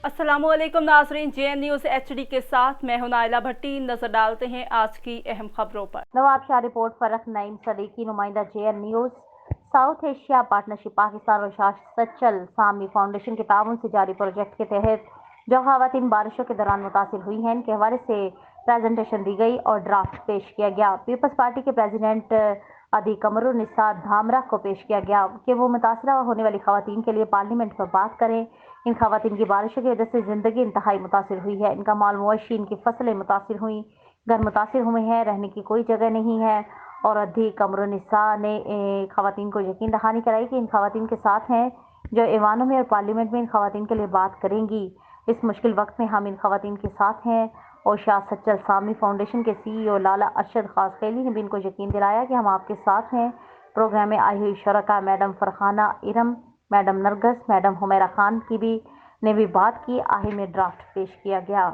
अस्सलाम वालेकुम नाजरीन, JN न्यूज़ HD के साथ मैं हूं नाइला भट्टी। नजर डालते हैं आज की अहम खबरों पर। नवाब शाह रिपोर्ट फरख नईम सदीकी, नुमाइंदा JN news. South Asia partnership Pakistan और शाह सचल सामी फाउंडेशन के ताउन से जारी प्रोजेक्ट के तहत जो खवातीन बारिशों के दौरान मुतासिर हुई हैं, इनके हवाले से प्रेजेंटेशन दी गई और ड्राफ्ट पेश किया गया। पीपल्स पार्टी के प्रेसिडेंट अदी कमरुन्निसा धामरा को पेश किया गया कि वो मुतासरा होने वाली खवातीन के लिए पार्लियामेंट में बात करें। इन खवातीन की बारिशों की वजह से जिंदगी इंतहाई मुतासिर हुई है, इनका माल मवेशी, इनकी फसलें मुतासिर हुई, घर मुतासिर हुए हैं, रहने की कोई जगह नहीं है। और अदी कमरुन्निसा ने खवातीन को यकीन दहानी कराई कि इन खवातीन के साथ हैं जो ऐवानों में और पार्लियामेंट में इन खवातीन के लिए बात करेंगी। इस मुश्किल वक्त में हम इन खवातीन के साथ हैं। और शाह सच्चल सामी फाउंडेशन के CEO लाला अरशद खासखेली ने भी इनको यकीन दिलाया कि हम आपके साथ हैं। प्रोग्राम में आई हुई शरका मैडम फरखाना इरम, मैडम नरगस, मैडम हुमैरा खान की भी ने भी बात की। आखिर में ड्राफ्ट पेश किया गया।